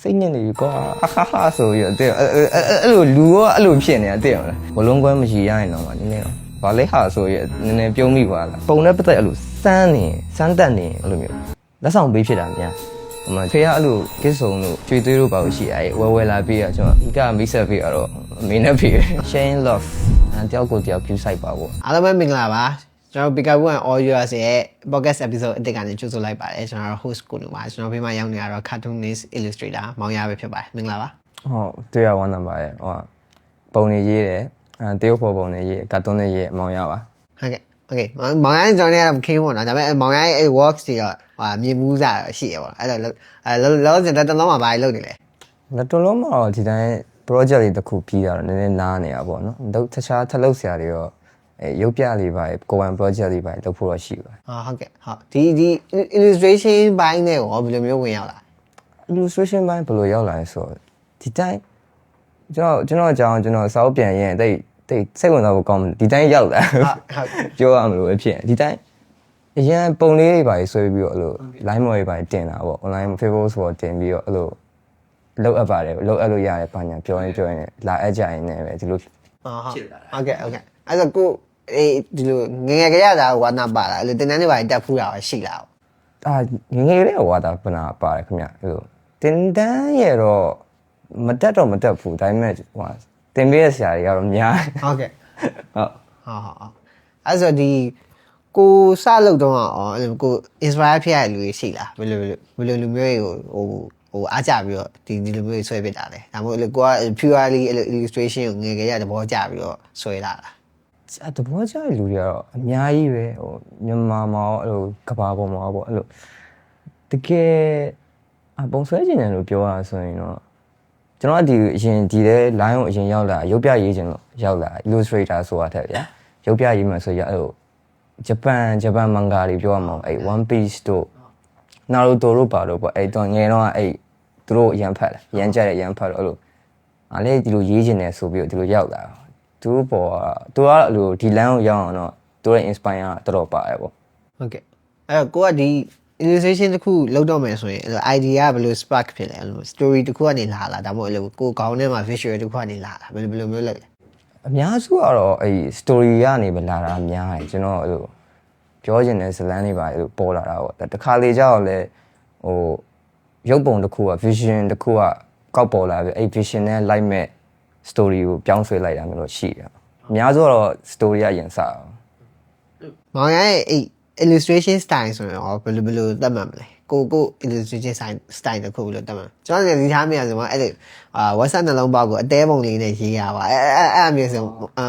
စိတ်ညစ်နေပြီကွာဟာဆိုပြီးတော့အဲ့လိုလူရောအဲ့လိုဖြစ်နေတာသိရမလားဘလုံးကွဲမရှိရရင်တော့နည်းနည်းတော့ဘာလဲဟာဆိုရနည်းနည်းပြုံးမိပါလားပုံနဲ့ပတ်သက်အဲ့လိုစမ်းတက်နေအဲ့လိုမျိုးလက်ဆောင်ပေးဖြစ်တာများဟိုမှာဖေကအဲ့လိုကစ်စုံတို့ကျွေးသွေးတို့ပါလို့ရှိရဲဝဲလာပေးရကျွန်တော်ဒီကမိတ်ဆက်ပေးရတော့အမေနဲ့ဖေ sharing love တယောက်ကိုတယောက် view site ပါပေါ့အားလုံးပဲမင်္ဂလာပါကျွန်တော် Pickup and All Yours ရဲ့ podcast episode အတစ်ကနေကြိုဆိုလိုက်ပါတယ်ကျွန်တော် host ကိုနေပါကျွန်တော်ဖေးမရောက်နေရတော့ cartoonist illustrator မောင်ရပဲဖြစ်ပါတယ်မင်္ဂလာပါဟုတ်တွေ့ရဝမ်းသာပါရဲ့ဟိုပုံနေရေးတယ်တရုတ်ပေါ်ပုံနေရေးကာတွန်းနေရေးမောင်ရပါဟုတ်ကဲ့ okay မောင်ရကျွန်တော်လည်းမခင်းဘူးเนาะဒါပေမဲ့မောင်ရရဲ့ works တွေတော့မြေမူးစားရှိရပါတော့အဲ့တော့လောစင်တလုံးမှာဘာလုပ်နေလဲတလုံးမှာတော့ဒီတိုင်း project တွေတစ်ခုပြီးတာတော့နည်းနည်းနားနေတာပေါ့နော်တော့တခြားထလုပ်ဆရာတွေရောရုပ်ပြလေးပါကိုယ်ပိုင် project လေးပါလုပ်ဖို့တော့ရှိပါတယ်ဟုတ်ကဲ့ဟုတ်ဒီ illustration ဘိုင်းနဲ့ရောဘယ်လိုမျိုးဝင်ရောက်လာ illustration ဘိုင်းဘယ်လိုရောက်လာလဲဆိုတော့ဒီတိုင်းကျွန်တော်အကြောင်းကျွန်တော်စာအုပ်ပြန်ရင်တိတ်စိတ်ဝင်စားဖို့ကောင်းတယ်ဒီတိုင်းရောက်လာဟုတ်ပြောရမလို့ပဲဖြစ်ဒီတိုင်းအရင်ပုံလေးတွေပါဆွဲပြီးတော့အဲ့လို line မော်တွေပါတင်တာပေါ့ online Facebook ဆိုတော့တင်ပြီးတော့အဲ့လိုလောက်အပ်ပါတယ်လောက်အပ်လို့ရတယ်ဘာညာပြောရင်လာအပ်ကြရင်လည်းပဲဒီလိုဖြစ်လာတာဟုတ်ကဲ့အဲ့တော့ကိုဒီလိုငငယ်ကလေးကဝါနာပါလာအဲ့လိုတင်တန်းတွေပါတက်ဖူးတာရှိလားငငယ်လေးကဝါတာပနာပါတယ်ခင်ဗျအဲ့လိုတင်တန်းရဲ့တော့မတက်ဘူးဒါပေမဲ့ဟိုတင်ပေးရဆရာတွေကတော့များဟုတ်ကဲ့ဟုတ်အဲ့ဆိုဒီကိုစလုပ်တော့အဲ့လိုကို inspire ဖြစ်ရတဲ့လူတွေရှိလားဘယ်လိုလူမျိုးတွေကိုဟိုအားကြပြီးတော့ဒီလိုမျိုးဆွဲပစ်တာလဲဒါမှမဟုတ်ကိုက purely illustration ကိုငယ်ငယ်ရသဘောကျပြီးတော့ဆွဲလာတာသဘောကျတဲ့လူတွေကတော့အများကြီးပဲဟိုမြန်မာမှာအဲ့လိုကဘာပေါ်မှာပေါ့အဲ့လိုတကယ်ပုံဆွဲခြင်းတယ်လို့ပြောရဆိုရင်တော့ကျွန်တော်ကဒီအရင်ဒီလဲ line ကိုအရင်ရောက်လာရုပ်ပြရေးခြင်းလို့ရောက်လာ illustrator ဆိုတာထက်ဗျာရုပ်ပြရေးမှဆိုရအဲ့လိုဂျပန်မန်ဂါတွေပြောရမှာအဲ့ One Piece တို့Naruto တို့ပါတော့ပေါ့အဲ့တော့ငယ်တော့အဲ့သူတို့အရန်ဖတ်တယ်ရန်ကြက်တယ်ရန်ဖတ်တော့အဲ့လိုအားလေဒီလိုရေးခြင်းတယ်ဆိုပြီးတော့ဒီလိုရောက်လာသူပေါ်သူကအဲ့လိုဒီ line ကိုရောက်အောင်တော့သူရဲ့ inspire ကတော်ပါတယ်ပေါ့ဟုတ်ကဲ့အဲ့တော့ကိုကဒီ illustration တစ်ခုလုပ်တော့မယ်ဆိုရင်အဲ့လို idea ဘယ်လို spark ဖြစ်လဲအဲ့လို story တစ်ခုကနေလာဒါမှမဟုတ်အဲ့လိုကိုခေါင်းထဲမှာ visual တစ်ခုကနေလာဘယ်လိုမျိုးလုပ်လဲအများစုကတော့အဲ့ story ကနေပဲလာတာအများတယ်ကျွန်တော်အဲ့လိုပြောချင်တဲ့ဇာတ်လမ်းတွေပါအဲ့လိုပေါ်လာတာပေါ့တခါလေကြောက်လဲဟိုရုပ်ပုံတစ်ခုက vision တစ်ခုကကောက်ပေါ်လာပြီအဲ့ vision နဲ့ like မဲ့ story ကိုပြောင်းဆွဲလိုက်တာမျိုးလို့ရှိတယ်အများစုကတော့ story ကရင်စားမောင်ရဲ့အဲ့ illustration style ဆိုရင်ဘယ်လိုသတ်မှတ်မလဲကို illustration style တစ်ခုလို့သတ်မှတ်ကျွန်တော်ဒီထားမိရဆိုမှအဲ့ဒီWhatsApp နှလုံးပေါက်ကိုအသေးပုံလေးနဲ့ရေးရပါအဲ့မျိုးဆို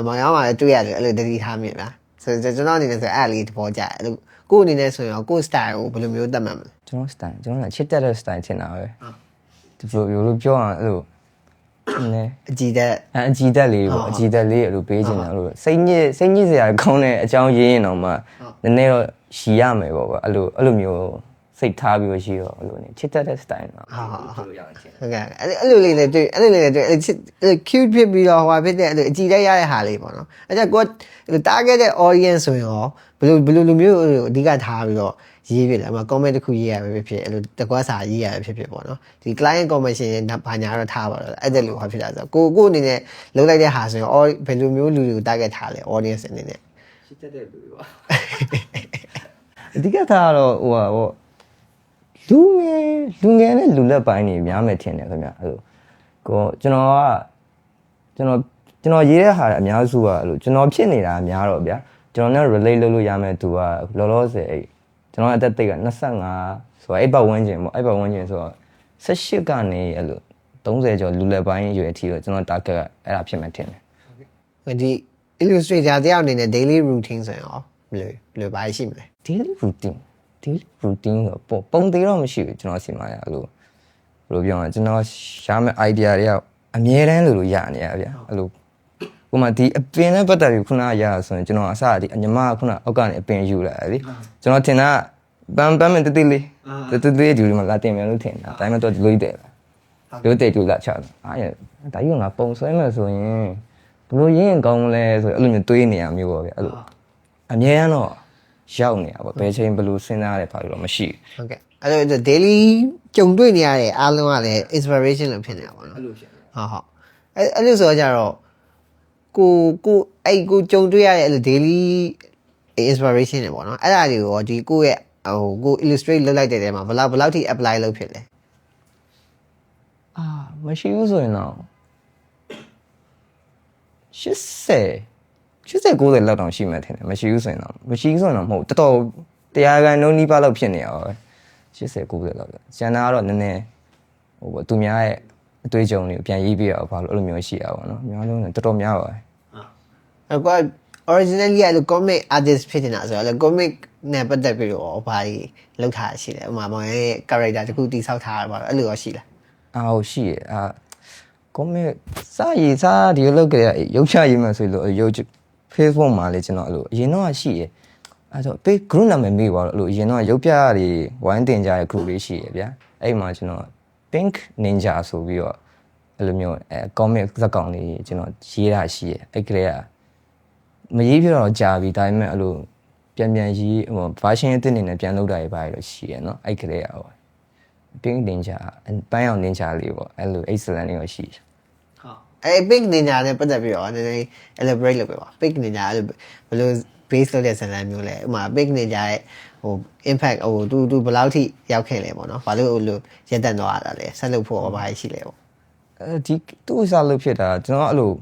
မောင်ရောမှာလည်းတွေ့ရတယ်အဲ့လိုတတိထားမိလားဆိုကျွန်တော်အနေနဲ့ဆိုအဲ့လေးသဘောကျတယ်အဲ့လိုကိုအနေနဲ့ဆိုရင်ကို style ကိုဘယ်လိုမျိုးသတ်မှတ်မလဲကျွန်တော် style ကျွန်တော်ကချစ်တဲ့ style ထင်တာပဲဒီလိုပြောအောင်အဲ့လိုနည်းအကြည်တက်လေးပေါ့အကြည်တက်လေးအဲ့လိုပေးချင်တာအဲ့လိုစိတ်ညစ်စရာကောင်းတဲ့အကြောင်းရင်းရင်တော့မှနည်းနည်းတော့ရှီရမယ်ပေါ့အဲ့လိုမျိုးစိတ်ထားပြီးတော့ရှိတော့အဲ့လိုနေချစ်တတ်တဲ့ style တော့ဟုတ်ရအောင်ချင်းဟုတ်ကဲ့အဲ့လိုလေးလည်းတွေ့အဲ့ cute ဖြစ်ပြီးတော့ဟိုဖြစ်တဲ့အဲ့လိုအကြည်တက်ရတဲ့ဟာလေးပေါ့နော်အဲ့ဒါကို target တဲ့ audience ဆိုရင်ရောဘယ်လိုလူမျိုးအဓိကထားပြီးတော့ရေးပြတယ်အမ comment တစ်ခုရေးရပဲဖြစ်အဲ့လိုတကွာစာရေးရပဲဖြစ်ပေါ့နော်ဒီ client commission ဘာညာတော့ထားပါတော့အဲ့ဒါလိုဟာဖြစ်တာဆိုကိုအနေနဲ့လုပ်လိုက်တဲ့ဟာဆိုရင်ဘယ်လိုမျိုးလူတွေကို target ထားလဲ audience အနေနဲ့ရှင်းတဲ့လူတွေပါအဓိကထားတော့ဟိုပေါ့လူငယ်နဲ့လူလက်ပိုင်းနေများမယ်ထင်တယ်ခင်ဗျအဲ့လိုကိုကျွန်တော်ရေးတဲ့ဟာအများစုကအဲ့လိုကျွန်တော်ဖြစ်နေတာအများတော့ဗျာကျွန်တော်နဲ့ relate လုပ်လို့ရမယ်သူကလောလောဆယ်အဲ့ကျွန်တော်အသက်သိက25ဆိုတော့အဲ့ပတ်ဝန်းကျင်ပေါ့အဲ့ပတ်ဝန်းကျင်ဆိုတော့18ကနေအဲ့လို30ကျော်လူလက်ပိုင်းရွယ်အထိတော့ကျွန်တော် target အဲ့ဒါဖြစ်မှထင်တယ်ဒီ illustrator တယောက်အနေနဲ့ daily routine ဆိုရင်ရောဘယ်လိုပါရှိမလဲ daily routine ဆိုပုံသေးတော့မရှိဘူးကျွန်တော်စီမှာရအဲ့လိုဘယ်လိုပြောရလဲကျွန်တော်ရှားမဲ့ idea တွေကအမြဲတမ်းလိုရနေရဗျာအဲ့လိုဥပမာဒီအပင်နဲ့ပတ်သက်ပြီးခုနကရဆိုရင်ကျွန်တော်အစဒီညီမကခုနအောက်ကနေအပင်ယူလာတယ်လေကျွန်တော်ထင်တာပန်းမတတိလေးဒီလိုမှလာတင်မြန်လို့ထင်တာဒါပေမဲ့တော့ဒီလိုတဲ့လို့တဲ့ကျူလာချတာအားရဒါကြီးကငါပုံဆွဲမယ်ဆိုရင်ဘယ်လိုရင်းကောင်းလဲဆိုအဲ့လိုမျိုးတွေးနေရမျိုးပေါ့ဗျအဲ့လိုအမြဲတမ်းတော့ရောက်နေတာပေါ့ဘယ်ချိန်ဘယ်လိုစဉ်းစားရလဲဘာလို့တော့မရှိဟုတ်ကဲ့ အဲ့လို daily ကြုံတွေ့နေရတဲ့အားလုံးကလည်း inspiration လို့ဖြစ်နေတာပေါ့နော် အဲ့လိုဖြစ်နေ ဟုတ်အဲ့လိုဆိုတော့ကြတော့ကိုကြုံတွေ့ရတဲ့အဲ့လို daily inspiration တွေပေါ့နော်အဲ့ဒါတွေကိုရောဒီကိုရဲ့ကို illustrate လုပ်လိုက်တဲ့တဲမှာဘယ်လောက်ထိ apply လုပ်ဖြစ်လဲ မရှိဘူးဆိုရင်တော့80 90လောက်တောင်ရှိမှထင်တယ်မရှိဘူးဆိုရင်တော့မဟုတ်တော်တော်တရားကန်လုံးနီးပါးလောက်ဖြစ်နေရပါပဲ80 90လောက်ကျန်တာကတော့နည်းနည်းသူများရဲ့အတွေ့အကြုံတွေကိုပြန်ရေးပြရအောင်ဘာလို့အဲ့လိုမျိုးရှိရပါတော့အများလုံးတော်တော်များပါပဲအဲ့ကွာ originally အဲ့လို comic artist ဖြစ်နေတာဆိုတော့အဲ့လို comic နဲ့ပတ်သက်ပြီးတော့ဘာကြီးလောက်ထားရှိတယ်ဥပမာမောင်ရဲ့ character တခုတိဆောက်ထားတာပါအဲ့လိုရောရှိလားဟုတ်ရှိရcomic စာဒီလောက်ကြရရုပ်ချရေးမှဆိုလို့ရုပ် Facebook မှာလေကျွန်တော်အဲ့လိုအရင်တော့ရှိရအဲ့တော့ page group နာမည်မေးပါတော့အဲ့လိုအရင်တော့ရုပ်ပြတွေဝိုင်းတင်ကြတဲ့ group လေးရှိရဗျာအဲ့မှာကျွန်တော် Pink Ninja ဆိုပြီးတော့အဲ့လိုမျိုးcomic ဇာတ်ကောင်လေးကျွန်တော်ရေးတာရှိရအဲ့ကလေးကမရေးပြတော့ကြာပြီဒါပေမဲ့အဲ့လိုပြန်ရေးversion အသစ်နေနဲ့ပြန်လုပ်တာရပါလို့ရှိရနော်အဲ့ကလေးကဟော Pink Ninja ပန်းအောင် Ninja လေးပေါ့အဲ့လို excellent လေးကိုရှိတယ်ဟုတ်အဲ့ Pink Ninja နဲ့ပတ်သက်ပြီးတော့နည်းနည်း elaborate လုပ်ပေးပါ Pink Ninja အဲ့လိုဘယ်လို base လုပ်တဲ့ဇာတ်လမ်းမျိုးလဲဥပမာ Pink Ninja ရဲ့impact သူဘယ်လောက်ထိရောက်ခဲ့လဲပေါ့နော်ဘာလို့လို့ရက်တက်သွားတာလဲဆက်လုပ်ဖို့ဘာရှိလဲပေါ့ဒီသူ့အစားလုပ်ဖြစ်တာကျွန်တော်အဲ့လို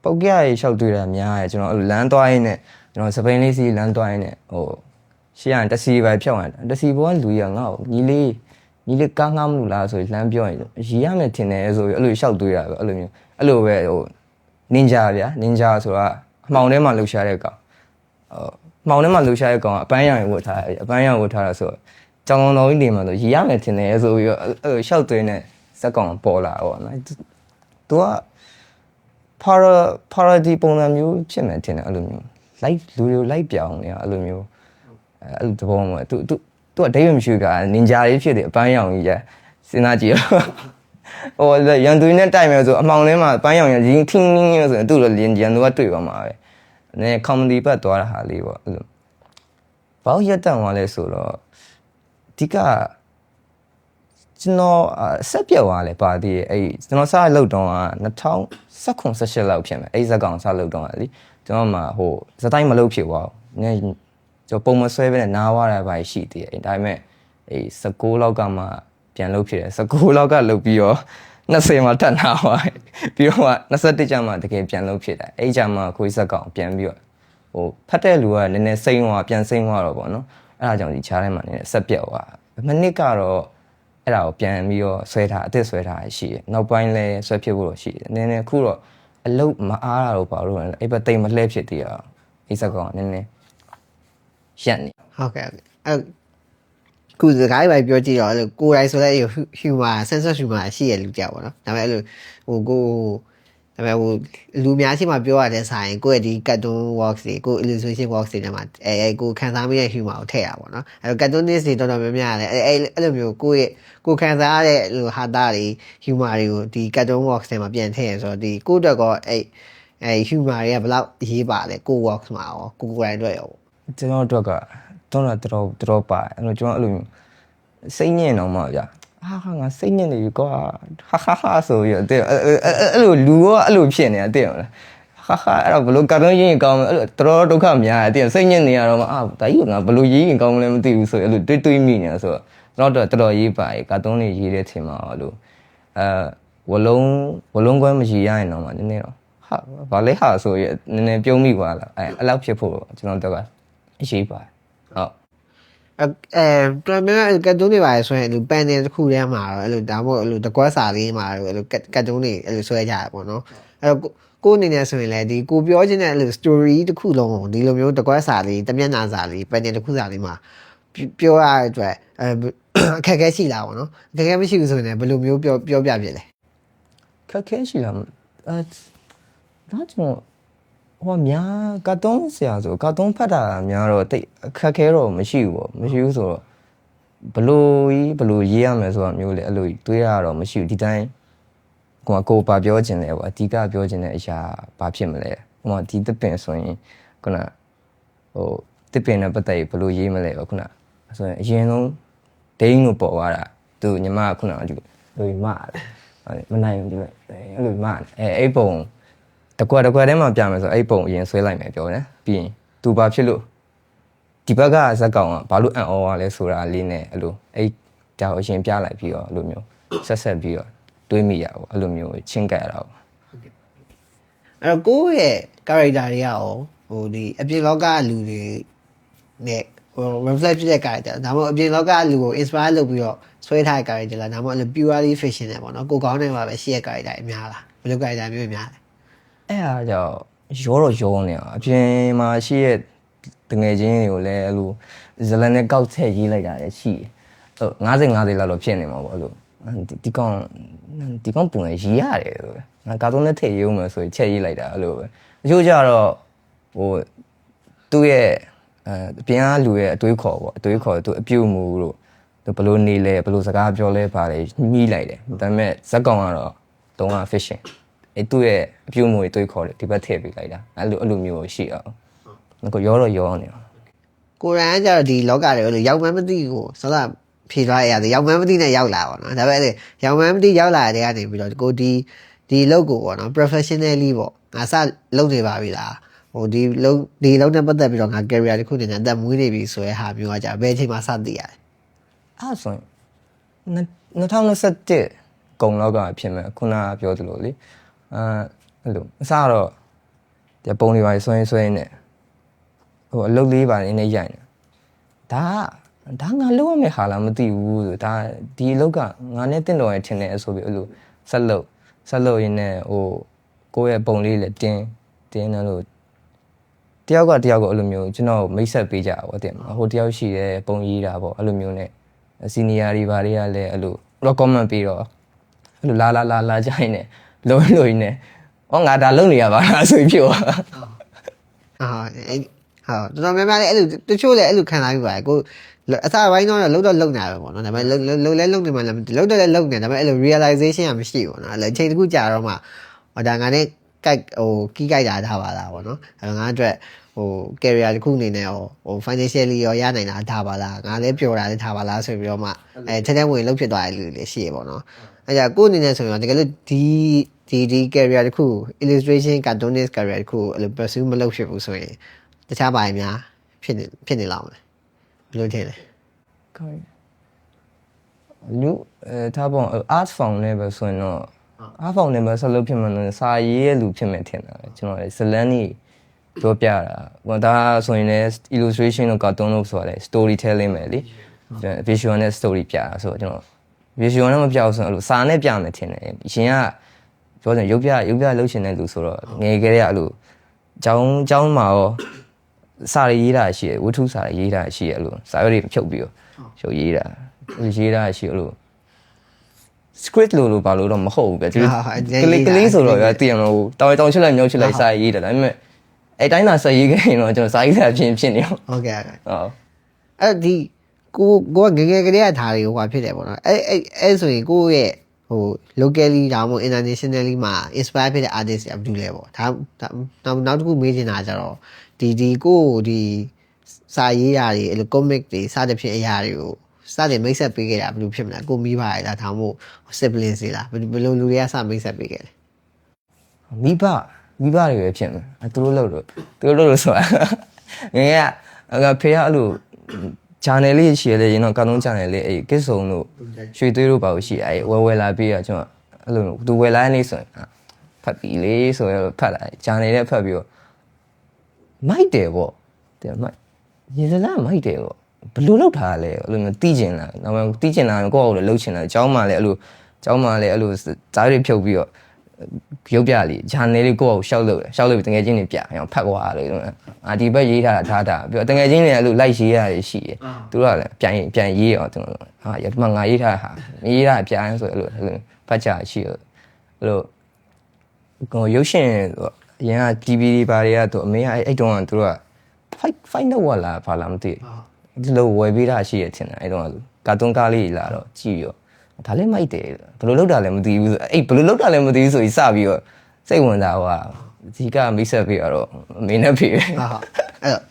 ပုတ်ကြရရှောက်တွေ့တာများတယ်ကျွန်တော်အဲ့လိုလမ်းသွားရင်းနဲ့ကျွန်တော်စပိန်လေးစီလမ်းသွားရင်းနဲ့ရှေ့ရတက်စီပဲဖြောက်ရတက်စီဘောကလူရငါ့ကိုညီလေးကားငှားမလို့လားဆိုလှမ်းပြောရင်ရီရမယ်ထင်တယ်ဆိုပြီးအဲ့လိုရှောက်တွေ့တာပဲအဲ့လိုမျိုးအဲ့လိုပဲနင်ဂျာဗျာနင်ဂျာဆိုတာအမှောင်ထဲမှာလှူရှားတဲ့ကောင်မှောင်ထဲမှာလှူရှားတဲ့ကောင်ကအပန်းရောင်ဝတ်ထားတယ်အပန်းရောင်ဝတ်ထားတာဆိုကြောင်တော်ကြီးနေမှာဆိုရီရမယ်ထင်တယ်ဆိုပြီးအဲ့လိုရှောက်သွင်းတဲ့စက်ကောင်ပေါ်လာတော့နော်သူကparody ပုံစံမျိုးဖြစ်မယ်ထင်တယ်အဲ့လိုမျိုး live လူတွေ live ပြောင်းနေတာအဲ့လိုမျိုးအဲ့လိုသဘောမျိုးသူကအတိတ်မရှိကနင်ဂျာလေးဖြစ်တယ်အပန်းရောင်ကြီးစဉ်းစားကြည့်ရန်သူနဲ့တိုက်မယ်ဆိုအမှောင်ထဲမှာအပန်းရောင်ကြီးထင်းထင်းဆိုရင်သူ့လိုရန်သူကတွေ့ပါမှာပဲနည်း comedy ဘက်သွားတာဟာလေးပေါ့အဲ့လိုဘာလို့ရက်တန်သွားလဲဆိုတော့ဒီကကျွန်တော်ဆက်ပြောက်သွားလဲပါသေးရဲ့အဲ့ကျွန်တော်စလုပ်တော့က2019-18လောက်ဖြစ်မယ်အဲ့ဇက်ကောင်စလုပ်တော့လေကျွန်တော်မှဇက်တိုင်းမလုပ်ဖြစ်သွားဘူးနည်းကျွန်တော်ပုံမဆွဲပဲနဲ့နားဝရတာပဲရှိသေးတယ်ဒါပေမဲ့အဲ့16လောက်ကမှပြန်လုပ်ဖြစ်တယ်16လောက်ကလုပ်ပြီးတော့20မှာထပ်နာသွားပြီးတော့21ကျမှတကယ်ပြန်လုပ်ဖြစ်တယ်အဲ့ကျမှခွေးဇက်ကောင်ပြန်ပြီးတော့ဖတ်တဲ့လူကနည်းနည်းစိမ့်သွားပြန်စိမ့်သွားတော့ပေါ့နော်အဲ့ဒါကြောင့်ဒီချားထဲမှာနည်းနည်းဆက်ပြောက်သွားမနစ်ကတော့အဲ့ဒါကိုပြန်ပြီးတော့ဆွဲထားအစ်စ်ဆွဲထားရှိတယ်နောက်ပိုင်းလဲဆွဲဖြစ်ဖို့တော့ရှိတယ်နည်းနည်းခုတော့အလုတ်မအားတာတော့ပါလို့အဲ့ဘက်တိတ်မလှဲဖြစ်သေးတာအိစကောင်နည်းနည်းရက်နေဟုတ်ကဲ့အဲ့ခုစကားပဲပြောကြည့်တော့အဲ့လိုကိုယ်တိုင်ဆိုလဲ humor sense of humor ရှိရလူကြပါတော့ဒါပေမဲ့အဲ့လိုဒါပေမဲ့လူများရှိမှပြောရတဲ့ဆိုင်ကိုယ့်ရဲ့ဒီ cartoon works တွေကို illustration works တွေထဲမှာကိုခံစားမိတဲ့ humor ကိုထည့်ရပါတော့အဲ့တော့ cartoonist တွေတော်တော်များများလည်းအဲ့လိုမျိုးကိုခံစားရတဲ့လိုဟာတာတွေ humor တွေကိုဒီ cartoon works ထဲမှာပြန်ထည့်ရဆိုတော့ဒီကိုယ့်အတွက်ကောအဲ့ humor တွေကဘယ်လောက်ရေးပါလဲကို works မှာရောကိုယ်တိုင်အတွက်ရောကျွန်တော်တို့ကတော့တော်ပါအဲ့လိုကျွန်တော်အဲ့လိုစိတ်ညစ်အောင်ပါဗျာငါစိတ်ညစ်နေပြီကွာဟာဆိုရတဲ့အဲ့လိုလူကအဲ့လိုဖြစ်နေတာတဲ့ဟုတ်လားအဲ့တော့ဘလို့ကာတွန်းရင်းကောင်းအဲ့လိုတော်ဒုက္ခများတယ်တဲ့စိတ်ညစ်နေရတော့ဒါကြီးကငါဘလို့ရင်းကောင်းမလဲမသိဘူးဆိုအဲ့လိုတွေးမိနေတာဆိုတော့တော်တော်ရေးပါကာတွန်းလေးရေးတဲ့ထင်မှာလို့ဝလုံးကွဲမရှိရရင်တော့မှနည်းနည်းတော့ဘာလဲဟာဆိုရနည်းနည်းပြုံးမိပါလားအဲ့လောက်ဖြစ်ဖို့ကျွန်တော်တို့ကအရေးပါဟုတ်တော်များကတ်တုံးတွေပါဆိုရင်အဲ့လိုပန်နယ်တစ်ခုထဲမှာတော့အဲ့လိုဒါမှမဟုတ်အဲ့လိုတကွက်စာလေးမှာတော့အဲ့လိုကတ်တုံးတွေအဲ့လိုဆွဲကြရပေါ့နော်အဲ့တော့ကိုအနေနဲ့ဆိုရင်လည်းဒီကိုပြောချင်တဲ့အဲ့လို story တစ်ခုလုံးကိုဒီလိုမျိုးတကွက်စာလေးတမျက်နှာစာလေးပန်နယ်တစ်ခုစာလေးမှာပြောရတဲ့အတွက်အခက်အခဲရှိလားပေါ့နော်အခက်အခဲမရှိဘူးဆိုရင်လည်းဘယ်လိုမျိုးပြောပြဖြစ်လဲခက်ခဲရှိလားဒါကျွန်တော်များကာတွန်းဆရာဆိုကာတွန်းဖတ်တာများတော့တိတ်အခက်ခဲတော့မရှိဘူးပေါ့မရှိဘူးဆိုတော့ဘလို့ရေးရမယ်ဆိုတာမျိုးလေအဲ့လိုတွေးရတော့မရှိဘူးဒီတိုင်းကိုဘာပြောချင်လဲပေါ့အဓိကပြောချင်တဲ့အရာဘာဖြစ်မလဲဒီတပင်ဆိုရင်ခုနတပင်နဲ့ပတ်သက်ဘလို့ရေးမလဲပေါ့ခုနဆိုရင်အရင်ဆုံး ဒိန်းလို့ပေါ်သွားတာသူညီမကခုနကဒီလိုမတယ်မနိုင်ဘူးဒီလိုအဲ့လိုမအဲ့ပုံတကွက်ထဲမှာပြမယ်ဆိုအဲ့ပုံအရင်ဆွဲလိုက်မယ်ပြောတယ်ပြီးရင်သူဘာဖြစ်လို့ဒီဘက်ကဇက်ကောင်ကဘာလို့အံ့ဩရလဲဆိုတာလေးနဲ့အဲ့လိုအဲ့ဒါကိုအရင်ပြလိုက်ပြီးတော့အဲ့လိုမျိုးဆက်ပြီးတော့တွေးမိရပါအဲ့လိုမျိုးချင်းကပ်ရတာပေါ့အဲ့တော့ကိုယ့်ရဲ့ character တွေကရောဟိုဒီအပြင်လောကလူတွေနဲ့ဟို reflect ဖြစ်တဲ့ character ဒါမှမဟုတ်အပြင်လောကလူကို inspire လုပ်ပြီးတော့ဆွဲထားတဲ့ character လားဒါမှမဟုတ် purely fiction နဲ့ပေါ့နော်ကိုကောင်းနေမှာပဲရှိတဲ့ character အများလားဘယ်လို character မျိုးများလဲအဲ့အားကြောင့်ရောနေတာအပြင်မှာရှိတဲ့တငယ်ချင်းတွေကိုလည်းအဲ့လိုဇလန်နဲ့ကောက်ချက်ရေးလိုက်တာလည်းရှိတယ်ဟုတ်50လောက်ဖြစ်နေမှာပေါ့အဲ့လိုဒီကောင်ပုံရေးရတယ်ငါကာတွန်းနဲ့ထည့်ရေးဦးမယ်ဆိုရင်ချက်ရေးလိုက်တာအဲ့လိုပဲအချို့ကျတော့ဟိုသူ့ရဲ့အပြင်ကလူရဲ့အတွေးခေါ်ပေါ့အတွေးခေါ်သူအပြုတ်မှုတို့သူဘလို့နေလဲဘလို့စကားပြောလဲပါတယ်ညှိလိုက်တယ်ဒါပေမဲ့ဇက်ကောင်ကတော့တုံးက fishing အဲ့သူ့ရဲ့အပြုတ်မှုတွေတွေးခေါ်တယ်ဒီဘက်ထည့်ပေးလိုက်တာအဲ့လိုမျိုးရှိအောင်ကိုရောနေအောင်ကိုရန်ကကြတော့ဒီလောကတွေကိုလို့ရောက်မှန်းမသိကိုစောစောဖြေသွားရရတယ်ရောက်မှန်းမသိနဲ့ရောက်လာပါတော့ဒါပေမဲ့ရောက်မှန်းမသိရောက်လာတဲ့ကနေပြီးတော့ကိုဒီလောက်ကိုပေါ့နော် professionally ပေါ့ငါစလုပ်နေပါပြီလားဟိုဒီလောက်နဲ့ပတ်သက်ပြီးတော့ငါ career တစ်ခုနေနဲ့အသက်မွေးနေပြီဆိုရဲဟာမျိုးကကြာဘယ်အချိန်မှစသိရလဲအဲ့ဆိုရင်2021ကုံလောက်ကဖြစ်မယ်ခုနကပြောသလိုလေအဲ့လိုအစတော့ဒီပုံတွေပါဆွဲနေဟိုအလုပ်လေးပါနေနေရိုက်နေဒါငါလုပ်ရမယ့်ဟာလားမသိဘူးဆိုဒါဒီအလုပ်ကငါနဲ့တင့်တော်ရထင်တယ်ဆိုပြီးအဲ့လိုဆက်လုပ်ရင်းနဲ့ဟိုကိုယ့်ရဲ့ပုံလေးလည်းတင်းတယ်လို့တယောက်ကအဲ့လိုမျိုးကျွန်တော်မိတ်ဆက်ပေးကြတာပေါ့တင်ဟိုတယောက်ရှိတယ်ပုံရေးတာပေါ့အဲ့လိုမျိုးနဲ့စီနီယာတွေဘာတွေကလည်းအဲ့လို recommend ပေးတော့အဲ့လိုလာကြိုင်းနေလုံးရင်းနဲ့ဟောငါဒါလုပ်နေရပါလားဆိုပြီးပြောဟာတော်များများလည်းအဲ့လိုတချို့လည်းအဲ့လိုခံစားပြီးပါတယ်ကိုအစားပိုင်းတော့လုံနေတာပဲပေါ့နော်ဒါပေမဲ့လုံနေမှလည်းလုံတယ်လည်းလုံနေဒါပေမဲ့အဲ့လို realization ကမရှိဘူးနော်အဲ့လိုအချိန်တစ်ခုကြာတော့မှဒါငါနဲ့ကိုက်ဟိုကီးကိုက်တာထားပါလားပေါ့နော်အဲ့ငါအတွက်ဟို career တစ်ခုအနေနဲ့ဟို financially ရောရနိုင်တာထားပါလားငါလည်းပျော်တာလည်းထားပါလားဆိုပြီးတော့မှထဲဝင်လှုပ်ဖြစ်သွားတဲ့လူတွေလည်းရှိရပေါ့နော်အဲ့ကြကိုအနေနဲ့ဆိုရင်တကယ်လို့ဒီ career တစ်ခု illustration cartoonist career တစ်ခုအဲ့လို pursue မလုပ်ဖြစ်ဘူးဆိုရင်တခြားဘာများဖြစ်နေလောက်မလဲဘယ်လိုထင်လဲကောင်းလူထားပေါ့ art form နဲ့ပဲဆိုရင်တော့ art form နဲ့ပဲဆက်လုပ်ဖြစ်မှန်းစာရေးရဲ့လူဖြစ်မယ်ထင်တာကျွန်တော်လည်းဇလန်းကြီးပြောပြတာဟိုဒါဆိုရင်လည်း illustration တို့ cartoon တို့ဆိုတာလေ storytelling ပဲလေ visual နဲ့ story ပြတာဆိုတော့ကျွန်တော် visual နဲ့မပြအောင်ဆိုရင်အဲ့လိုစာနဲ့ပြမယ်ထင်တယ်အရင်ကပြောတယ်ရုပ်ပြလုပ်ရှင်တဲ့လူဆိုတော့ငယ်ကလေးကအဲ့လိုကျောင်းမှာရောစာရေးတာရှိတယ်ဝတ္ထုစာရေးတာရှိတယ်အဲ့လိုစာရွက်တွေဖြုတ်ပြီးတော့ဖြုတ်ရေးတာရှိအဲ့လို script လို့ဘာလို့တော့မဟုတ်ဘူးဗျကလေးဆိုတော့ရတည်ရမလို့တောင်ချစ်လိုက်မြောက်ချစ်လိုက်စာရေးတယ်ဒါပေမဲ့အဲ့တိုင်းသာစာရေးခဲ့ရင်တော့ကျွန်တော်စာရေးတာဖြစ်နေအောင်ဟုတ်အဲ့ဒီကိုကငယ်ကလေးကထားတွေကိုဟိုဖြစ်တယ်ပေါ့နော်အဲ့ဆိုရင်ကိုရဲ့ဟို locally ဒါမှမဟုတ် internationally မှာ inspire ဖြစ်တဲ့ artist တွေအတူလဲပေါ့ဒါနောက်တစ်ခုမေးချင်တာကြတော့ဒီကိုဒီစာရေးရာတွေအဲ့လို comic တွေစသဖြင့်အရာတွေကိုစတဲ့မိတ်ဆက်ပေးခဲ့တာဘယ်လိုဖြစ်မလဲကိုမိဘရလားဒါမှမဟုတ် siblings တွေလားဘယ်လိုလူတွေကစမိတ်ဆက်ပေးခဲ့လဲမိဘတွေပဲဖြစ်မယ်သူတို့လို့ဆိုတာငယ်ကဖေကအဲ့လို channel လေးရှိတယ်ရင်တော့ကာတွန်း channel လေးအဲ့ကစ်စုံတို့ရွှေသွေးတို့ပါလို့ရှိအဲ့ဝယ်လာပြီးတော့ကျွန်တော်အဲ့လိုသူဝယ်လာနေဆိုရင်ဖတ်ပြီလေဆိုရင်ဖတ်လာ channel လေးဖတ်ပြီးတော့မိုက်တယ်ပေါ့တဲ့မိုက်ရေစလားမိုက်တယ်ပေါ့ဘယ်လိုလုပ်ထားလဲအဲ့လိုမျိုးတီးကျင်လာနောက်မှတီးကျင်လာရင်ကိုယ့်အကိုလည်းလှုပ်ချင်တာကျောင်းမှာလည်းအဲ့လိုဇာတ်တွေဖြုတ်ပြီးတော့ရုပ်ပြလေး channel လေးကိုယ့်အကိုရှောက်လို့တကယ်ချင်းနေပြအောင်ဖတ်သွားလို့ဒီဘက်ရေးထားတာထားတာပြီးတော့တကယ်ချင်းတွေအဲ့လိုလိုက်ရေးရတယ်ရှိတယ်သူတို့ကလည်းပြန်ရေးအောင်ကျွန်တော်ဒီမှာငါရေးထားတာဟာရေးထားပြန်ဆိုအဲ့လိုဖတ်ကြရှိတယ်အဲ့လိုကိုရုပ်ရှင်အရင်က TV တွေဘာတွေကသူအမေကအဲ့တုန်းကသူတို့က fight တော့ဝလာဘာလားမသိဒီလိုဝယ်ပေးတာရှိရထင်တယ်အဲ့တုန်းကကာတွန်းကားလေးလာတော့ကြည့်ရောဒါလည်းမိုက်တယ်ဘယ်လိုလုပ်တာလဲမသိဘူးအဲ့ဘယ်လိုလုပ်တာလဲမသိဘူးဆိုပြီးစပြီးတော့စိတ်ဝင်စားဟိုဒီကမိတ်ဆက်ပေးတော့အမေနဲ့ဖေဟုတ်အဲ့တော့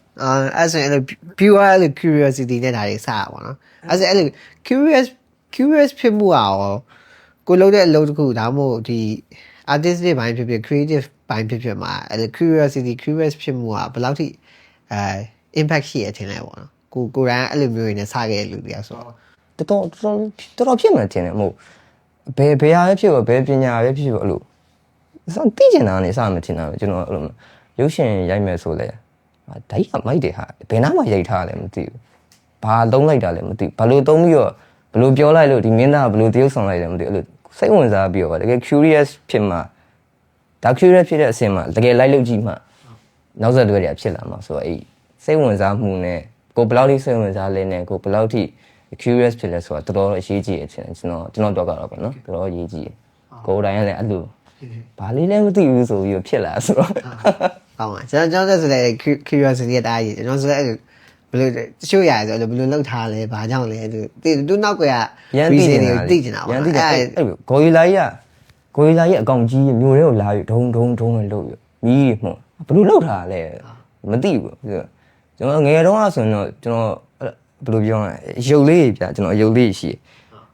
အဲ့ဆိုရင်အဲ့လို pure အဲ့လို curiosity နဲ့ဒါတွေစတာပေါ့နော်အဲ့ဆိုအဲ့လို curious ဖြစ်မှုอ่ะရောကိုလုပ်တဲ့အလုပ်တစ်ခုဒါမှမဟုတ်ဒီ artist တွေဘိုင်းဖြစ်ဖြစ် creative ဘိုင်းဖြစ်ဖြစ်မှာအဲ့လို curious ဖြစ်မှုอ่ะဘယ်လောက်ထိimpact ရှိရထင်လဲပေါ့နော်ကိုယ်တိုင်အဲ့လိုမျိုးတွေနဲ့စခဲ့တဲ့လူတွေอ่ะဆိုတော့ တော်ဖြစ်မှတင်တယ်မဟုတ်ဘယ်ဟာပဲဖြစ်ပါဘယ်ပညာပဲဖြစ်ပါအဲ့လိုစတိကျင်တာနေစမတင်တာပဲကျွန်တော်အဲ့လိုရုပ်ရှင်ရိုက်မယ်ဆိုလဲဓာတ်ကမိုက်တယ်ဟာဘယ်နာမှရိုက်ထားလဲမသိဘူးဘာသုံးလိုက်တာလဲမသိဘူးဘာလို့သုံးပြီးတော့ဘလို့ပြောလိုက်လို့ဒီမင်းသားကဘလို့တရုပ်ဆောင်လိုက်တယ်မသိဘူးအဲ့လိုစိတ်ဝင်စားပြီးတော့တကယ် curious ဖြစ်မှဒါ curious ဖြစ်တဲ့အဆင့်မှာတကယ်လိုက်လို့ကြည့်မှနောက်ဆက်တွဲတွေဖြစ်လာမှာဆိုတော့အဲ့စိတ်ဝင်စားမှုနဲ့ကိုဘယ်လောက်ထိစိတ်ဝင်စားလဲနဲ့ကိုဘယ်လောက်ထိ curious ဖြစ်လဲဆိုတာတော်တော်အရေးကြီးတယ်ကျွန်တော်တော့ကတော့ပေါ့နော်တော်တော်အရေးကြီးကိုယ်တိုင်ကလည်းအဲ့လိုဘာလေးလဲမသိဘူးဆိုပြီးဖြစ်လာဆိုတော့ဟုတ်ပါကျွန်တော်ဆိုလည်း curiosity ကတားကြီးကျွန်တော်ဆိုလည်းဘယ်လိုတချို့ရဆိုဘယ်လိုလောက်ထားလဲဘာကြောင့်လဲသူနောက်ကရန်သိနေတာသိချင်တာပါအဲ့ဂိုရီလာကြီးအကောင်ကြီးမျိုးတွေကိုလာယူဒုံနဲ့လုပ်ယူမီးမှုဘယ်လိုလောက်ထားလဲမသိဘူးကျွန်တော်ငယ်တုန်းကဆိုရင်တော့ကျွန်တော်ဘယ်လိုပြောရလဲရုပ်လေးပြကျွန်တော်ရုပ်လေးရှိ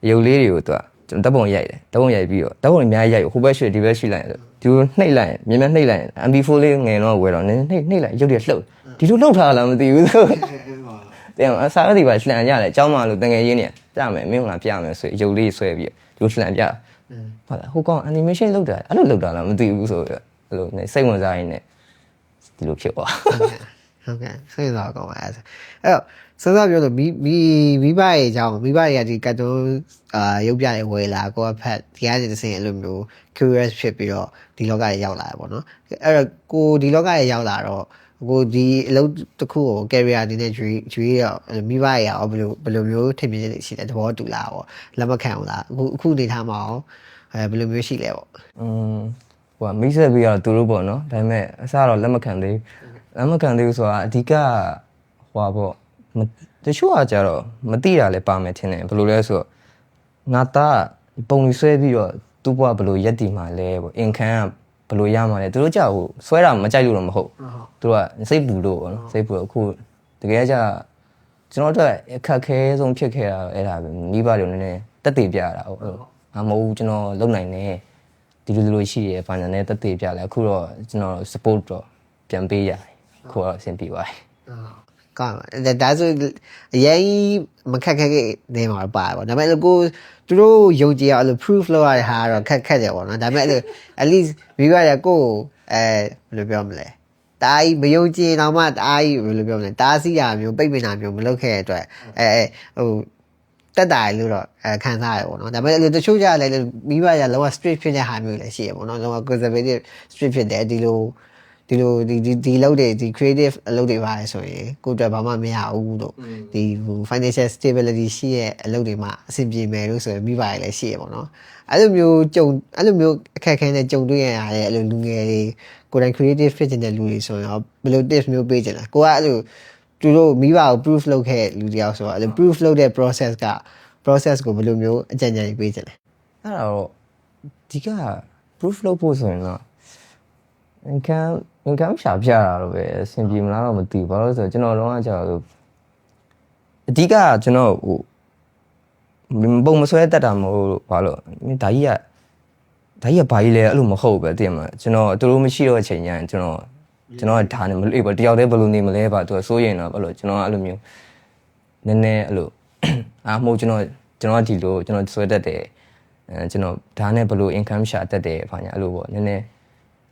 ရုပ်လေးတွေကိုသူကကျွန်တော်ဓာတ်ပုံရိုက်တယ်ဓာတ်ပုံရိုက်ပြီးတော့ဓာတ်ပုံအများကြီးရိုက်ဟိုဘက်ရွှေ့ဒီဘက်ရွှေ့လိုက်ဒီလိုနှိပ်လိုက်မြန်နှိပ်လိုက် MP4 လေးငယ်တော့ဝယ်တော့နှိပ်လိုက်ရုပ်တွေလှုပ်ဒီလိုလှုပ်ထားလားမသိဘူးဆိုတဲ့အစားအသည်ပါလှန်ကြတယ်အเจ้าမလို့တငယ်ရင်းနေပြမယ်မင်းကလာပြမယ်ဆိုရုပ်လေးဆွဲပြီးဒီလိုလှန်ပြဟုတ်လားဟိုကောင် animation လုပ်တာအဲ့လိုလုပ်တာလားမသိဘူးဆိုအဲ့လိုစိတ်ဝင်စားရင်းနဲ့ဒီလိုဖြစ်သွားဟုတ်ကဲ့စိတ်ဝင်စားကောင်းပါအဲ့တော့စစပြောလို့မိဘရဲ့အကြောင်းမိဘတွေကဒီကတ်တုန်းရုပ်ပြတွေဝယ်လာကိုကဖတ်ဒီကနေတစ်စင်အဲ့လိုမျိုး curious ဖြစ်ပြီးတော့ဒီလောကကြီးရောက်လာတယ်ပေါ့နော်အဲ့တော့ကိုဒီလောကကြီးရောက်လာတော့ကိုဒီအလုပ်တစ်ခုကို career အနေနဲ့ကျွေးရမိဘရဲ့ရောဘယ်လိုမျိုးထင်မြင်နေရှိလဲသဘောတူလားပေါ့လက်မခံဘူးလားအခုနေထားမှာရောဘယ်လိုမျိုးရှိလဲပေါ့ဟိုမိတ်ဆက်ပြီးတော့သူတို့ပေါ့နော်ဒါပေမဲ့အစားတော့လက်မခံသေးဘူးဆိုတာအဓိကဟိုပါပေါ့တချို့ကကြတော့မသိတာလည်းပါမယ်ထင်တယ်ဘယ်လိုလဲဆိုတော့ငါသားပုံကြီးဆွဲပြီးတော့သူ့ဘဝဘယ်လိုရက်တည်မှာလဲပေါ့အင်ခန်းကဘယ်လိုရမှာလဲသူတို့ကြောက်ဟိုဆွဲတာမကြိုက်လို့တော့မဟုတ်သူတို့ကစိတ်ပူလို့ပေါ့နော်စိတ်ပူအခုတကယ်ကြကျွန်တော်တို့အခက်ခဲဆုံးဖြစ်ခဲ့တာအဲ့ဒါပဲမိဘတွေနည်းနည်းတက်တည်ပြရတာဟုတ်မဟုတ်ဘူးကျွန်တော်လုံနိုင်နေဒီလိုရှိရဘာညာနဲ့တက်တည်ပြလဲအခုတော့ကျွန်တော် support တော့ပြန်ပေးရတယ်ခုတော့အဆင်ပြေပါတယ်ကောင်းပါဒါဆိုအရင်မခက်နေမှာပါပေါ့ဒါပေမဲ့ကိုသူတို့ယုံကြည်အောင်လို့ proof လုပ်ရတဲ့ဟာတော့ခက်တယ်ပေါ့နော်ဒါပေမဲ့ at least မိဘရကိုဘယ်လိုပြောမလဲတားကြီးမယုံကြည်တော့မှတားကြီးဘယ်လိုပြောမလဲတားစီရမျိုးပိတ်ပင်တာမျိုးမလုပ်ခဲ့တဲ့အတွက်ဟိုတက်တာလို့တော့ခံစားရတယ်ပေါ့နော်ဒါပေမဲ့တချို့ကြလည်းမိဘရလောက strict ဖြစ်တဲ့ဟာမျိုးလည်းရှိရပေါ့နော်လောက conservative strict ဖြစ်တယ်ဒီလောက်တွေဒီ creative အလုပ်တွေပါလဲဆိုရင်ကိုယ်တက်ဘာမှမရဘူးလို့ဒီ financial stability ရှိရဲ့အလုပ်တွေမှာအဆင်ပြေမယ်လို့ဆိုရင်မိဘရလည်းရှိရပေါ့နော်အဲ့လိုမျိုးအခက်အခဲနဲ့ကြုံတွေ့ရတဲ့အဲ့လိုလူငယ်တွေကိုယ်တိုင် creative ဖြစ်တဲ့လူတွေဆိုရင်ဘယ်လို tips မျိုးပေးချင်လဲကိုကအဲ့လိုသူတို့မိဘကို proof လုပ်ခဲ့လူတယောက်ဆိုတော့အဲ့လို proof လုပ်တဲ့ process ကိုဘယ်လိုမျိုးအကြံဉာဏ်ပေးချင်လဲအဲ့တော့ဒီက proof လုပ်ဖို့ဆိုရင်တော့income ရှာပြတာတော့ပဲအဆင်ပြေမလားတော့မသိဘူးဘာလို့လဲဆိုတော့ကျွန်တော်တော့ကြာလို့အဓိကကျွန်တော်ဟိုပုံမဆွဲတတ်တာမဟုတ်လို့ဘာလို့ဒါကြီးကဘာကြီးလဲအဲ့လိုမဟုတ်ပဲသိရမှာကျွန်တော်သူတို့မရှိတော့အချိန်ညရင်ကျွန်တော်ဒါနဲ့မလို့ပေါ့တယောက်တည်းဘယ်လိုနေမလဲပါသူကစိုးရင်တော့အဲ့လိုကျွန်တော်အဲ့လိုမျိုးနည်းနည်းအဲ့လိုမဟုတ်ကျွန်တော်ဒီလိုကျွန်တော်ဆွဲတတ်တယ်ကျွန်တော်ဒါနဲ့ဘယ်လို income ရှာတတ်တယ်ဘာညာအဲ့လိုပေါ့နည်းနည်း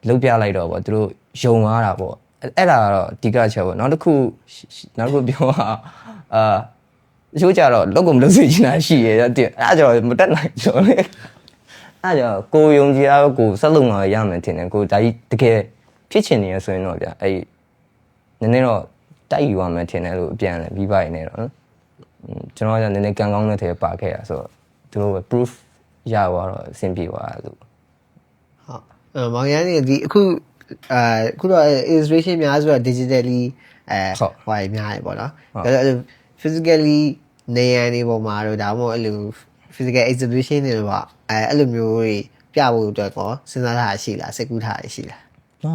လုပ်ပြလိုက်တော့ပေါ့သူတို့ယုံသွားတာပေါ့အဲ့ဒါကတော့အဓိကချက်ပေါ့နောက်တစ်ခုပြောတာတချို့ကြတော့လောက်ကုန်မလုပ်စီချင်တာရှိရဲ့အဲ့ဒါကြောင့်မတက်နိုင်ကြောလေအဲ့ကြောင့်ကိုယုံကြည်အားကိုဆက်လုပ်မှာရမယ်ထင်တယ်ကိုဒါကြီးတကယ်ဖြစ်ချင်နေရဆိုရင်တော့ဗျအဲ့နည်းနည်းတော့တိုက်ယူရမယ်ထင်တယ်လို့အပြန်လဲပြီးပါရင်လည်းတော့ကျွန်တော်ကနည်းနည်းကံကောင်းတဲ့ထဲပါခဲ့ရဆိုတော့သူတို့ proof ရသွားတော့အဆင်ပြေသွားလို့မောင်ရန်ဒီအခုတော့ illustration များဆိုတော့ digitally ဟိုများတယ်ပေါ့နော်အဲ့လို physically နေရနေပေါ်မှာတော့ဒါမှမဟုတ်အဲ့လို physical exhibition တွေတော့အဲ့လိုမျိုးတွေပြဖို့အတွက်ကောစဉ်းစားထားရှိလားစိတ်ကူးထားရှိလား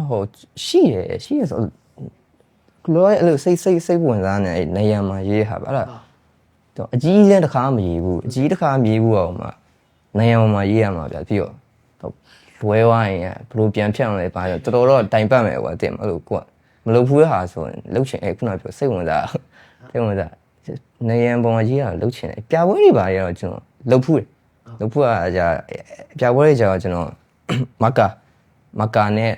ဟုတ်ရှိရဆို လောရဲ့အဲ့လိုစိတ်ဝင်စားနေအဲ့နေရမှာရေးဟာဗျအဲ့ဒါတော့အကြီးလည်းတစ်ခါမရေးဘူးအကြီးတစ်ခါမရေးဘူးအောင်မှနေရမှာရေးရမှာဗျပြီးတော့လွဲသွားရင်ဘလို့ပြန်ဖြတ်အောင်လဲပါတော့တော်တော်တိုင်ပတ်မယ်ကွာတင်အဲ့လိုကိုကမလုပ်ဘူးဟာဆိုရင်လှုပ်ချင်အဲ့ခုနပြောစိတ်ဝင်စားနေရန်ပုံမှာရေးတာလှုပ်ချင်တယ်ပြပွဲတွေပါရတော့ကျွန်တော်လှုပ်ဖူးတယ်လှုပ်ဖူးကကြာပြပွဲတွေကြာတော့ကျွန်တော်မကာနဲ့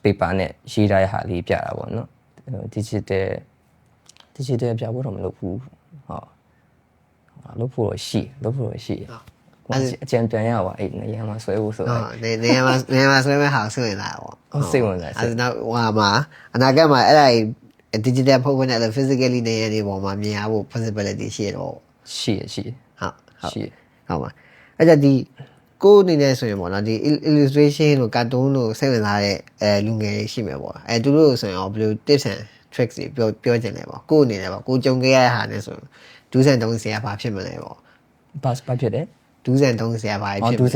paper နဲ့ရေးထားတဲ့ဟာလေးပြတာပေါ့နော် digital ပြပွဲတော့မလုပ်ဘူးဟုတ်လုပ်ဖို့ရှိအကြံပြန်ရပါအဲ့နေရာမှာဆွဲဖို့ဆိုတော့နေရာမှာဆွဲမဲ့ဟာဆွဲလာပေါ့စိတ်ဝင်စားအဲ့တော့ဟိုမှာအနာဂတ်မှာအဲ့ဒါ digital ဖုန်းနဲ့ physically နေရာတွေပေါ်မှာမြင်ရဖို့ possibility ရှိတော့ရှိဟုတ်ပါအဲ့ဒါဒီကိုအနေနဲ့ဆိုရင်ပေါ့နော်ဒီ illustration လို့ cartoon လို့စိတ်ဝင်စားတဲ့လူငယ်တွေရှိမယ်ပေါ့သူတို့ဆိုရင်ဘယ်လို tips and tricks တွေပြောချင်လဲပေါ့ကိုအနေနဲ့ပေါ့ကိုကြုံခဲ့ရတဲ့ဟာနဲ့ဆိုဒူးဆန်တုံးဆရာဘာဖြစ်မလဲပေါ့ဘာဖြစ်တယ်ဒူးဆန်တုံးဆရာဘာဖြစ်ဒူး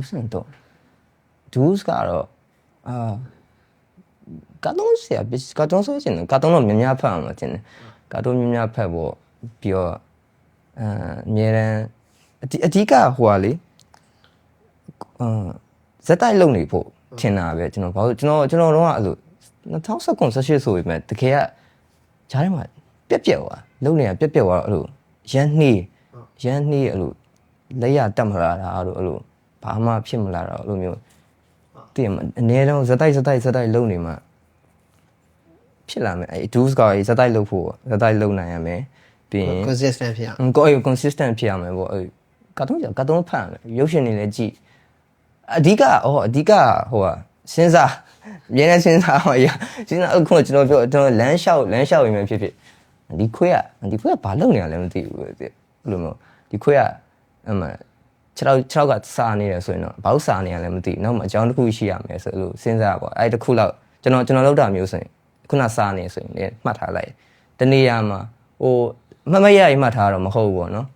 ဆန်တုံးဒူးကတော့ကာတွန်းဆရာကာတွန်းဆိုရင်ကာတွန်းတော့များဖတ်အောင်တင်တယ်ကာတွန်းများဖတ်ဖို့ပြီးတော့အမြဲတမ်းအဓိကဟိုဟာလေဇက်တိုက်လုံနေဖို့ထင်တာပဲကျွန်တော်ဘာလို့ကျွန်တော်တော့အဲ့လို2019 18ဆိုပေမဲ့တကယ်ကဂျားထဲမှာပြက်သွားလုံနေတာပြက်သွားတော့အဲ့လိုရန်နှီးအဲ့လိုလက်ရတက်မလာတာအဲ့လိုဘာမှဖြစ်မလာတော့အဲ့လိုမျိုးတည်အနည်းတော့ဇက်တိုက်လုံနေမှာဖြစ်လာမယ်အဲ့ dues ကဇက်တိုက်လုံဖို့ဇက်တိုက်လုံနိုင်ရမယ်ပြီးရင် consistent ဖြစ်အောင်consistent ဖြစ်ရမယ်ပေါ့အဲ့ကာတွန်းဖတ်ရမယ်ရုပ်ရှင်တွေလည်းကြည့်အဓိကဟိုစဉ်းစားအမြဲတမ်းစဉ်းစားဟောရစဉ်းစားအခုကျွန်တော်ပြောကျွန်တော်လမ်းလျှောက်ရင်ပဲဖြစ်ဒီခွေးကဘာလုပ်နေရလဲမသိဘူးတဲ့အဲ့လိုမျိုးဒီခွေးကအမှ6ကစားနေတယ်ဆိုရင်တော့ဘာလို့စားနေရလဲမသိဘူးနောက်မှအကြောင်းတစ်ခုရှိရမယ်ဆိုလို့စဉ်းစားပေါ့အဲ့တစ်ခုလောက်ကျွန်တော်လောက်တာမျိုးဆိုရင်ခုနစားနေဆိုရင်လည်းမှတ်ထားလိုက်တနေရာမှာဟိုမရရင်မှတ်ထားတော့မဟုတ်ဘူးပေါ့နော်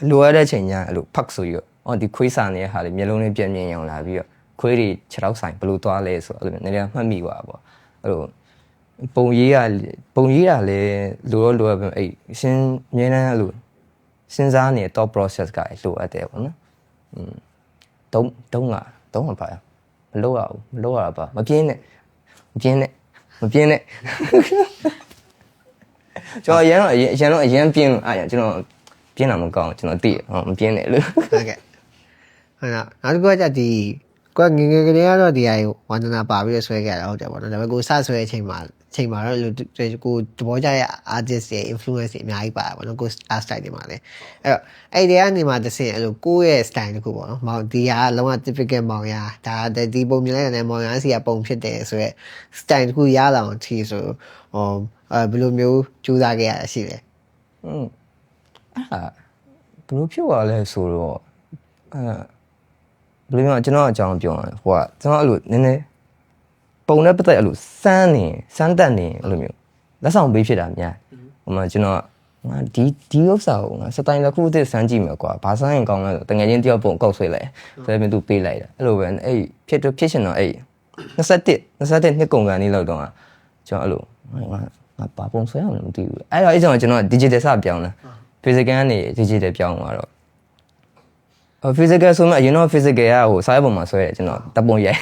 လိုရတဲ့ချိန်ညာအဲ့လိုဖတ်ဆိုရဒီခွေးစားနေတဲ့ဟာလေးမျက်လုံးလေးပြင်းအောင်လာပြီးတော့ခွေးတွေ6လောက်ဆိုင်ဘယ်လိုသွားလဲဆိုအဲ့လိုနည်းနည်းမှတ်မိပါပေါ့အဲ့လိုပုံရေးတာလည်းလိုရပဲအဲ့ရှင်းမြဲတမ်းအဲ့လိုစဉ်းစားနေတဲ့ thought process ကလိုအပ်တယ်ပေါ့နော်တုံးပါမလုပ်ရပါမပြင်းနဲ့ကျွန်တော်အရင်ပြင်းလို့ကျွန်တော်ပြင်းတာမကောင်းကျွန်တော်သိမပြင်းနဲ့လို့ဟုတ်ကဲ့ဟုတ်လားနောက်တစ်ခုကဒီကိုငငယ်ကလေးကတော့ဒီအရင်ဝန္ဒနာပါပြီးဆွဲခဲ့တာဟုတ်တယ်ပေါ့နော်ဒါပေမဲ့ကိုစဆွဲအချိန်မှာတော့ကိုသဘောကျတဲ့ artist တွေ influence တွေအများကြီးပါပေါ့နော်ကို art style တွေမှာလည်းအဲ့ဒီကနေမှတစ်ဆင့်အဲ့လိုကိုရဲ့ style တခုပေါ့နော်မောင်ဒီဟာလုံးဝ typical မောင်ရဒါဒီပုံမြင်လိုက်တဲ့မောင်ရစီကပုံဖြစ်တယ်ဆိုရက် style တခုရလာအောင်ထီဆိုဘယ်လိုမျိုးကြိုးစားခဲ့ရတာရှိလဲဘယ်လိုဖြစ်သွားလဲဆိုတော့ဘယ်လိုမျိုးကျွန်တော်အကြောင်းပြောရလဲဟိုကကျွန်တော်အဲ့လိုနည်းနည်းပုံနဲ့ပတ်သက်အဲ့လိုစမ်းတက်နေအဲ့လိုမျိုးလက်ဆောင်ပေးဖြစ်တာများဟိုမှာကျွန်တော်ငါဒီဥစ္စာကိုငါစတိုင်တစ်ခုအစ်စမ်းကြည့်မယ်ကွာဘာစမ်းရင်ကောင်းလဲဆိုတကယ်ချင်းတယောက်ပုံကောက်ဆွဲလိုက်ဆိုရင်သူပေးလိုက်တာအဲ့လိုပဲအဲ့ဖြစ်ရှင်တော့အဲ့21နှစ်ကုန်ကန်လေးလောက်တော့ကျွန်တော်အဲ့လိုငါဘာပုံဆွဲအောင်လဲမသိဘူးအဲ့တော့အဲ့ကျွန်တော် digital စပြောင်းလာ physical ကနေ digital ပြောင်းသွားတော့physical ဆိုမှအရင်တော့ physical ကဟိုစာရွက်ပေါ်မှာဆွဲတယ်ကျွန်တော်တပုံရိုက်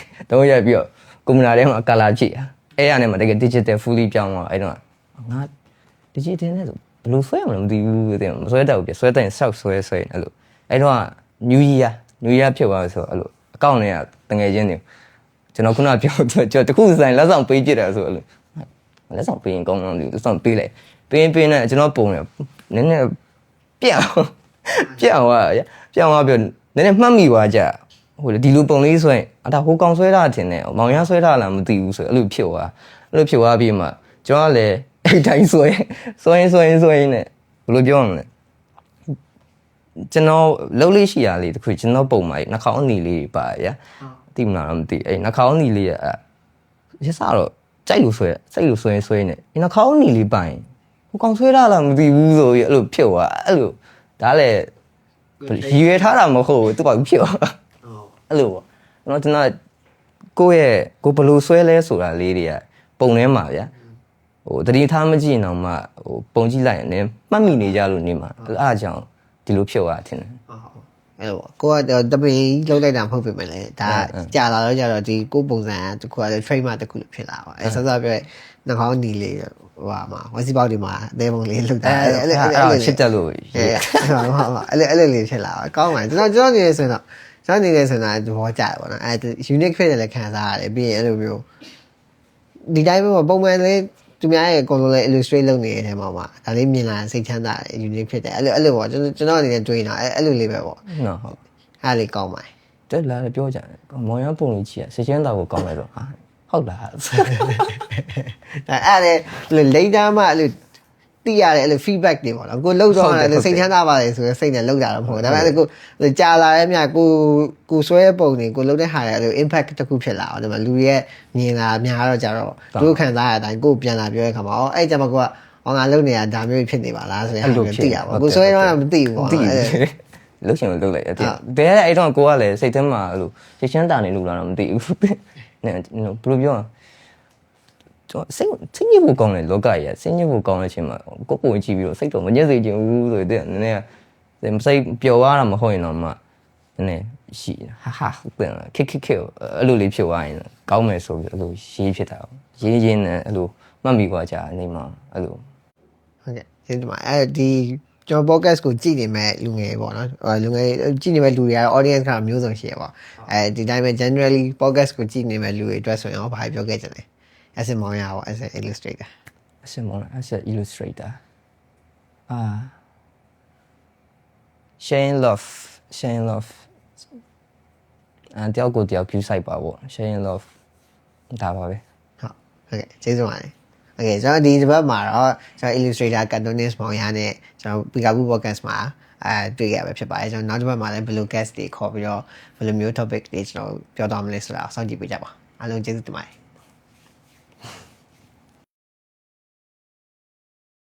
ပြီးတော့ကွန်ပျူတာထဲမှာ color ဖြည့်အဲ့ရနဲ့မှတကယ် digital fully ပြောင်းသွားအဲ့တော့ငါ digital နဲ့ဆိုဘယ်လိုဆွဲရမလဲမသိဘူးတဲ့မဆွဲတတ်ဘူးပြဆွဲတဲ့ဆောက်ဆွဲအဲ့လိုအဲ့တော့ new year ဖြစ်သွားဆိုအဲ့လိုအကောင့်တွေကတငယ်ချင်းတွေကျွန်တော်ခုနပြောကျွန်တော်တခုဆိုင်လက်ဆောင်ပေးပြတယ်ဆိုအဲ့လိုလက်ဆောင်ပေးရင်ကောင်းအောင်လက်ဆောင်ပေးလိုက်ပေးနဲ့ကျွန်တော်ပုံရနည်းနည်းပြောင်းသွားပြီးနည်းနည်းမှတ်မိသွားကြဟိုဒီလိုပုံလေးဆိုရင်ဒါဟိုကောင်ဆွဲတာထင်တယ်မောင်ရဆွဲတာလားမသိဘူးဆိုအဲ့လိုဖြစ်သွားပြီးမှကျွန်တော်ကလည်းအဲ့တိုင်းဆွဲရင်နဲ့ဘယ်လိုပြောရမလဲကျွန်တော်လှုပ်လေးရှိရလေတခုကျွန်တော်ပုံမှာနှာခေါင်းအနီလေးပါဗျာသိမလားတော့မသိအဲ့နှာခေါင်းအနီလေးရစတော့ကြိုက်လို့ဆွဲစိတ်လို့ဆွဲနေနှာခေါင်းအနီလေးပိုင်ဟိုကောင်ဆွဲတာလားမသိဘူးဆိုပြီးအဲ့လိုဖြစ်သွားအဲ့လိုဒါလည်းရည်ရွယ်ထားတာမဟုတ်ဘူးသူကဖြစ်သွားအဲ့လိုပေါ့ကျွန်တော်ကိုဘယ်လိုဆွဲလဲဆိုတာလေးတွေကပုံထဲမှာဗျာဟ တတိထားမကြည့်အောင်မှပုံကြည့်လိုက်ရင်လည်းမှတ်မိနေကြလို့နေမှာအဲ့အားကြောင့်ဒီလိုဖြစ်သွားတယ်ထင်တယ် အဲ့လိုကိုကတပင်းလုံးလိုက်တာမဟုတ်ပြီမလဲဒါကြာလာတော့ကြတော့ဒီကိုပုံစံတခုကလည်း trademark တခုလို့ဖြစ်လာပါအဲ့ဆက်ဆက်ပြောနှာခေါင်းနီလေးဟိုမှာဝစီပေါက်ဒီမှာအသေးပုံလေးလှုပ်တာအဲ့ရှစ်တက်လို့အဲ့လေးဖြစ်လာပါကောင်းပါကျွန်တော်နေနေဆိုရင်တော့ကျွန်တော်နေနေဆိုရင်တော့သဘောကျတယ်ပေါ့နော်အဲ့ unique ဖြစ်တယ်လည်းခံစားရတယ်ပြီးရင်အဲ့လိုမျိုးဒီတိုင်းပဲပုံမှန်လေးသူများရဲ့အကုန်လုံးလည်း illustrate လုပ်နေတဲ့အထဲမှာဒါလေးမြင်လာစိတ်ချမ်းသာတယ် unique ဖြစ်တယ်အဲ့လိုပေါ့ကျွန်တော်အနေနဲ့တွေးနေတာအဲ့လိုလေးပဲပေါ့ နော်ဟုတ် အဲ့လေးကောင်းပါတက်လာပြောကြတယ်မောင်ရပုံလေးချီရစိတ်ချမ်းသာကိုကောင်းလိုက်တော့ဟုတ်လားအဲ့လေ later မှအဲ့လိုသိရတယ်အဲ့လို feedback တွေပေါ့နော်ကိုလှုပ်တော့အဲ့လိုစိတ်ချမ်းသာပါတယ်ဆိုရင်စိတ်နဲ့လှုပ်တာတော့မဟုတ်ဒါပေမဲ့ကိုကြာလာတဲ့မြကိုဆွဲပုံတွေကိုလှုပ်တဲ့ဟာတွေအဲ့လို impact တစ်ခုဖြစ်လာအောင်ဒါပေမဲ့လူရဲ့မြင်လာများတော့ကြတော့တို့ခံစားရတဲ့အတိုင်းကိုပြန်လာပြောတဲ့ခါမှာအဲ့ကြမှာကိုကငါလှုပ်နေတာဒါမျိုးဖြစ်နေပါလားဆိုရင်အဲ့လိုသိရပါကိုဆွဲတော့မသိဘူးပေါ့လှုပ်ရှင်လို့လှုပ်လိုက်တယ်ဘယ်အဲ့တော့ကိုကလည်းစိတ်ထဲမှာအဲ့လိုစိတ်ချမ်းသာနေလို့လားတော့မသိဘူးဘယ်လိုပြောကျွန်တော်စိတ်ညစ်ဖို့ကောင်းတယ်လောကကြီးကစိတ်ညစ်ဖို့ကောင်းတဲ့အချိန်မှာကိုယ်ပုံကြည့်ပြီးတော့စိတ်တော့မညစ်စေချင်ဘူးဆိုတဲ့နည်းနည်းစိတ်ပျော်ရတာမဟုတ်ရင်တော့မှနည်းနည်းရှိဟာဟုတ်တယ်ခက်အဲ့လိုလေးဖြစ်သွားရင်ကောင်းမယ်ဆိုပြီးအဲ့လိုရေးဖြစ်တာရေးနဲ့အဲ့လိုမှတ်မိသွားကြနေမှာအဲ့လိုဟုတ်ကဲ့ဒီမှာအဲ့ဒီကျွန်တော် podcast ကိုကြည့်နေမဲ့လူငယ်ပေါ့နော်လူငယ်ကြည့်နေမဲ့လူတွေကတော့ audience ကမျိုးစုံရှိရပါဒီတိုင်းပဲ generally podcast ကိုကြည့်နေမဲ့လူတွေအတွက်ဆိုရင်ဘာပြောခဲ့ကြလဲas a မောင်ရပါ as an illustrator as an illustrator sharing love တယောက်ကိုတယောက် view site ပါပေါ့ sharing love ဒါပါပဲဟုတ်ကဲ့ကျေးဇူးပါတယ်โอเคကျွန်တော်ဒီတစ်ပတ်မှာတော့ကျွန်တော် illustrator cartoonist မောင်ရနဲ့ကျွန်တော် Pikachu podcast မှာတွေ့ရပဲဖြစ်ပါတယ်ကျွန်တော်နောက်တစ်ပတ်မှာလည်းဘယ်လို guest တွေခေါ်ပြီးတော့ဘယ်လိုမျိုး topic တွေကျွန်တော်ပြောသွားမလဲဆိုတာစောင့်ကြည့်ပေးကြပါအားလုံးကျေးဇူးတင်ပါတယ်